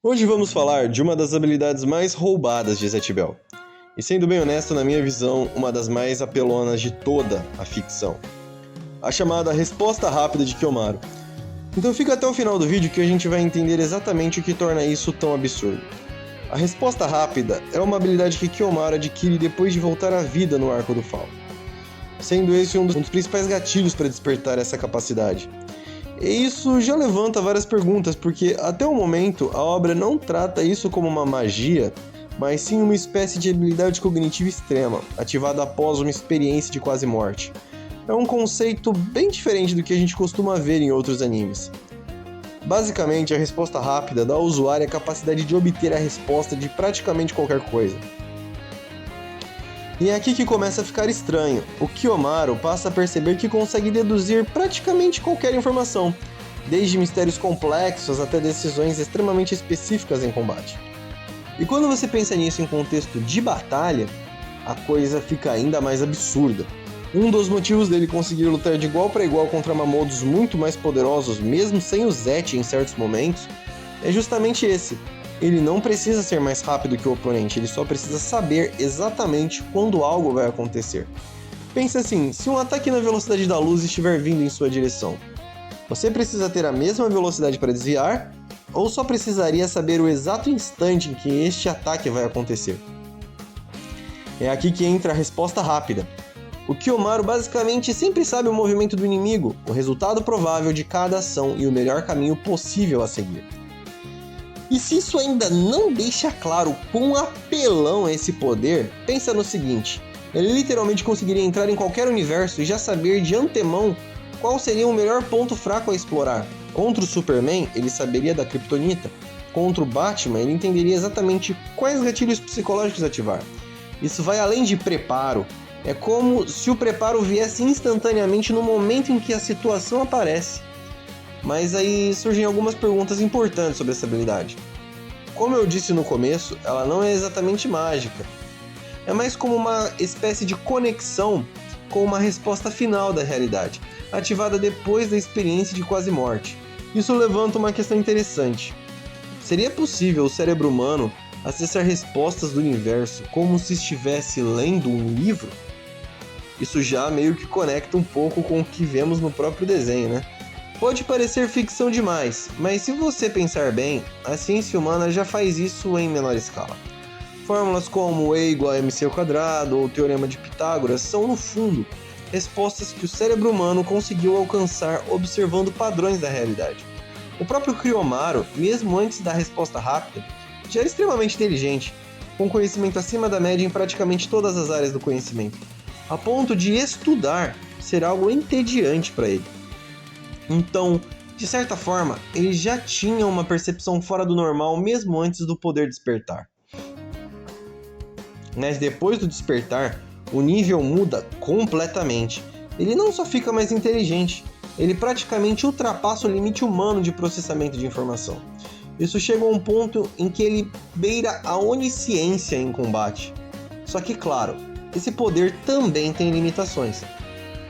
Hoje vamos falar de uma das habilidades mais roubadas de Zatch Bell. E sendo bem honesto, na minha visão, uma das mais apelonas de toda a ficção. A chamada resposta rápida de Kiyomaru. Então fica até o final do vídeo que a gente vai entender exatamente o que torna isso tão absurdo. A resposta rápida é uma habilidade que Kiyomaru adquire depois de voltar à vida no Arco do Fauno, sendo esse um dos principais gatilhos para despertar essa capacidade. E isso já levanta várias perguntas, porque até o momento a obra não trata isso como uma magia, mas sim uma espécie de habilidade cognitiva extrema, ativada após uma experiência de quase morte. É um conceito bem diferente do que a gente costuma ver em outros animes. Basicamente, a resposta rápida dá ao usuário a capacidade de obter a resposta de praticamente qualquer coisa. E é aqui que começa a ficar estranho. O Kiyomaru passa a perceber que consegue deduzir praticamente qualquer informação, desde mistérios complexos até decisões extremamente específicas em combate. E quando você pensa nisso em contexto de batalha, a coisa fica ainda mais absurda. Um dos motivos dele conseguir lutar de igual para igual contra Mamodos muito mais poderosos, mesmo sem o Zet em certos momentos, é justamente esse. Ele não precisa ser mais rápido que o oponente, ele só precisa saber exatamente quando algo vai acontecer. Pense assim, se um ataque na velocidade da luz estiver vindo em sua direção, você precisa ter a mesma velocidade para desviar, ou só precisaria saber o exato instante em que este ataque vai acontecer? É aqui que entra a resposta rápida. O Kiyomaru basicamente sempre sabe o movimento do inimigo, o resultado provável de cada ação e o melhor caminho possível a seguir. E se isso ainda não deixa claro quão apelão é esse poder, pensa no seguinte: ele literalmente conseguiria entrar em qualquer universo e já saber de antemão qual seria o melhor ponto fraco a explorar. Contra o Superman, ele saberia da Kryptonita. Contra o Batman, ele entenderia exatamente quais gatilhos psicológicos ativar. Isso vai além de preparo. É como se o preparo viesse instantaneamente no momento em que a situação aparece. Mas aí surgem algumas perguntas importantes sobre essa habilidade. Como eu disse no começo, ela não é exatamente mágica. É mais como uma espécie de conexão com uma resposta final da realidade, ativada depois da experiência de quase morte. Isso levanta uma questão interessante. Seria possível o cérebro humano acessar respostas do universo como se estivesse lendo um livro? Isso já meio que conecta um pouco com o que vemos no próprio desenho, né? Pode parecer ficção demais, mas se você pensar bem, a ciência humana já faz isso em menor escala. Fórmulas como E igual a MC ao quadrado ou o Teorema de Pitágoras são, no fundo, respostas que o cérebro humano conseguiu alcançar observando padrões da realidade. O próprio Kiyomaru, mesmo antes da resposta rápida, já era extremamente inteligente, com conhecimento acima da média em praticamente todas as áreas do conhecimento, a ponto de estudar ser algo entediante para ele. Então, de certa forma, ele já tinha uma percepção fora do normal mesmo antes do poder despertar. Mas depois do despertar, o nível muda completamente. Ele não só fica mais inteligente, ele praticamente ultrapassa o limite humano de processamento de informação. Isso chega a um ponto em que ele beira a onisciência em combate. Só que, claro, esse poder também tem limitações.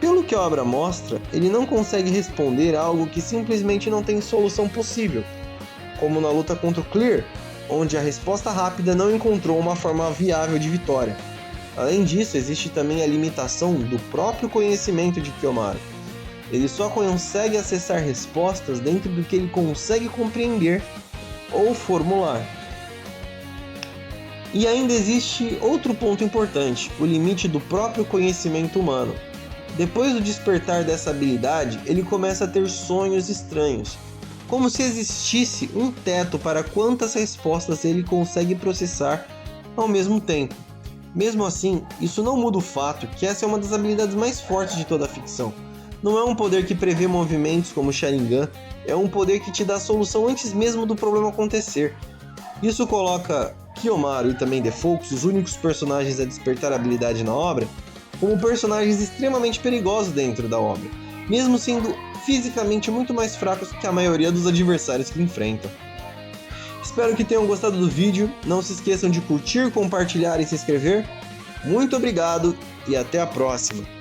Pelo que a obra mostra, ele não consegue responder a algo que simplesmente não tem solução possível, como na luta contra o Clear, onde a resposta rápida não encontrou uma forma viável de vitória. Além disso, existe também a limitação do próprio conhecimento de Kiyomaru. Ele só consegue acessar respostas dentro do que ele consegue compreender ou formular. E ainda existe outro ponto importante, o limite do próprio conhecimento humano. Depois do despertar dessa habilidade, ele começa a ter sonhos estranhos, como se existisse um teto para quantas respostas ele consegue processar ao mesmo tempo. Mesmo assim, isso não muda o fato que essa é uma das habilidades mais fortes de toda a ficção. Não é um poder que prevê movimentos como o Sharingan, é um poder que te dá a solução antes mesmo do problema acontecer. Isso coloca Kiyomaru e também The Focus, os únicos personagens a despertar a habilidade na obra, como personagens extremamente perigosos dentro da obra, mesmo sendo fisicamente muito mais fracos que a maioria dos adversários que enfrentam. Espero que tenham gostado do vídeo, não se esqueçam de curtir, compartilhar e se inscrever. Muito obrigado e até a próxima!